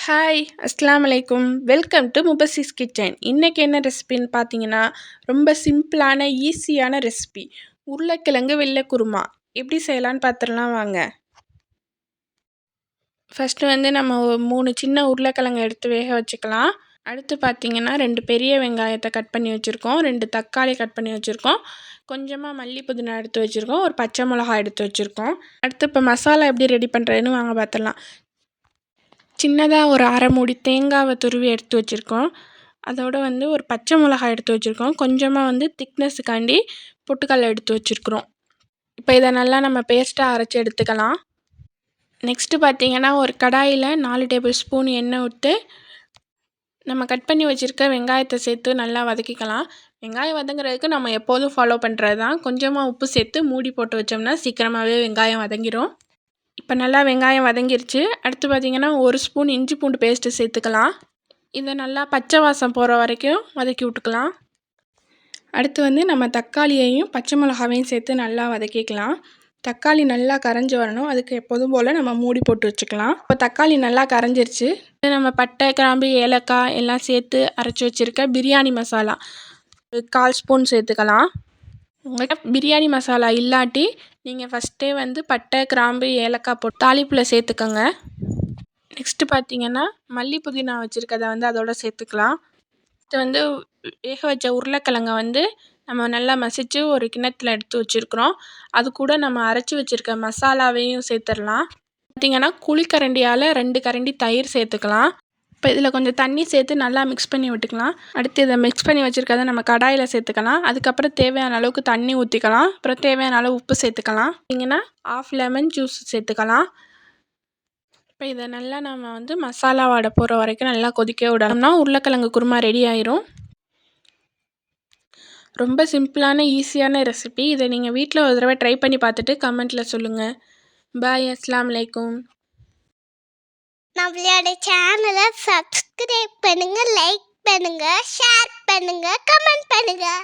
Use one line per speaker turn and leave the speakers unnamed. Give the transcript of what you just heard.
Hi அஸ்ஸலாமு அலைக்கும். Welcome to Mubassis kitchen. இன்றைக்கி என்ன ரெசிபின்னு பார்த்தீங்கன்னா, ரொம்ப சிம்பிளான ஈஸியான ரெசிபி உருளைக்கிழங்கு வெள்ளை குருமா. எப்படி செய்யலான்னு பார்த்துடலாம் வாங்க. ஃபஸ்ட்டு நம்ம 3 சின்ன உருளைக்கிழங்கு எடுத்து வேக வச்சுக்கலாம். அடுத்து பார்த்தீங்கன்னா 2 பெரிய வெங்காயத்தை கட் பண்ணி வச்சுருக்கோம், 2 தக்காளி கட் பண்ணி வச்சுருக்கோம், கொஞ்சமாக மல்லி புதினா எடுத்து வச்சுருக்கோம், ஒரு பச்சை மிளகா எடுத்து வச்சுருக்கோம். அடுத்து இப்போ மசாலா எப்படி ரெடி பண்ணுறதுன்னு வாங்க பார்த்துடலாம். சின்னதாக ஒரு அரை மூடி தேங்காவை துருவி எடுத்து வச்சுருக்கோம். அதோடு ஒரு பச்சை மிளகாய் எடுத்து வச்சுருக்கோம், கொஞ்சமாக திக்னஸுக்காண்டி பொட்டுக்கடலை எடுத்து வச்சுருக்குறோம். இப்போ இதை நல்லா நம்ம பேஸ்ட்டாக அரைச்சி எடுத்துக்கலாம். நெக்ஸ்ட்டு பார்த்திங்கன்னா ஒரு கடாயில் 4 டேபிள் ஸ்பூன் எண்ணெய் விட்டு நம்ம கட் பண்ணி வச்சுருக்க வெங்காயத்தை சேர்த்து நல்லா வதக்கிக்கலாம். வெங்காயம் வதங்குறதுக்கு நம்ம எப்போதும் ஃபாலோ பண்ணுறது தான். கொஞ்சமாக உப்பு சேர்த்து மூடி போட்டு வச்சோம்னா சீக்கிரமாகவே வெங்காயம் வதங்கிடும். இப்போ நல்லா வெங்காயம் வதங்கிருச்சு. அடுத்து பார்த்திங்கன்னா 1 ஸ்பூன் இஞ்சி பூண்டு பேஸ்ட்டு சேர்த்துக்கலாம். இதை நல்லா பச்சை வாசம் போகிற வரைக்கும் வதக்கி விட்டுக்கலாம். அடுத்து நம்ம தக்காளியையும் பச்சை மிளகாவையும் சேர்த்து நல்லா வதக்கிக்கலாம். தக்காளி நல்லா கரைஞ்சி வரணும், அதுக்கு எப்போதும் போல் நம்ம மூடி போட்டு வச்சுக்கலாம். இப்போ தக்காளி நல்லா கரைஞ்சிருச்சு. நம்ம பட்டை, கிராம்பு, ஏலக்காய் எல்லாம் சேர்த்து அரைச்சி வச்சுருக்க பிரியாணி மசாலா 1/4 ஸ்பூன் சேர்த்துக்கலாம். உங்கள்கிட்ட பிரியாணி மசாலா இல்லாட்டி நீங்கள் ஃபஸ்ட்டே பட்டை, கிராம்பு, ஏலக்காய் போட்டு தாளிப்பில் சேர்த்துக்கோங்க. நெக்ஸ்ட்டு பார்த்திங்கன்னா மல்லி புதினா வச்சுருக்கதை அதோட சேர்த்துக்கலாம். இது வேக வச்ச உருளைக்கிழங்கை நம்ம நல்லா மசித்து ஒரு கிண்ணத்தில் எடுத்து வச்சுருக்குறோம். அது கூட நம்ம அரைச்சி வச்சுருக்க மசாலாவையும் சேர்த்துடலாம். பார்த்திங்கன்னா குழிக்கரண்டியால் 2 கரண்டி தயிர் சேர்த்துக்கலாம். இப்போ இதில் கொஞ்சம் தண்ணி சேர்த்து நல்லா மிக்ஸ் பண்ணி விட்டுக்கலாம். அடுத்து இதை மிக்ஸ் பண்ணி வச்சுருக்கதை நம்ம கடாயில் சேர்த்துக்கலாம். அதுக்கப்புறம் தேவையான அளவுக்கு தண்ணி ஊற்றிக்கலாம். அப்புறம் தேவையான அளவு உப்பு சேர்த்துக்கலாம். பார்த்திங்கன்னா 1/2 லெமன் ஜூஸ் சேர்த்துக்கலாம். இப்போ இதை நல்லா நம்ம மசாலா வாடை போகிற வரைக்கும் நல்லா கொதிக்க விடணும்னா உருளைக்கிழங்கு குருமா ரெடி ஆயிரும். ரொம்ப சிம்பிளான ஈஸியான ரெசிபி. இதை நீங்கள் வீட்டில் ஒரு தடவை ட்ரை பண்ணி பார்த்துட்டு கமெண்ட்டில் சொல்லுங்கள். பாய், அஸ்ஸலாமு அலைக்கும்.
நம்மளோட சேனலை சப்ஸ்கிரைப் பண்ணுங்கள், லைக் பண்ணுங்கள், ஷேர் பண்ணுங்கள், கமெண்ட் பண்ணுங்கள்.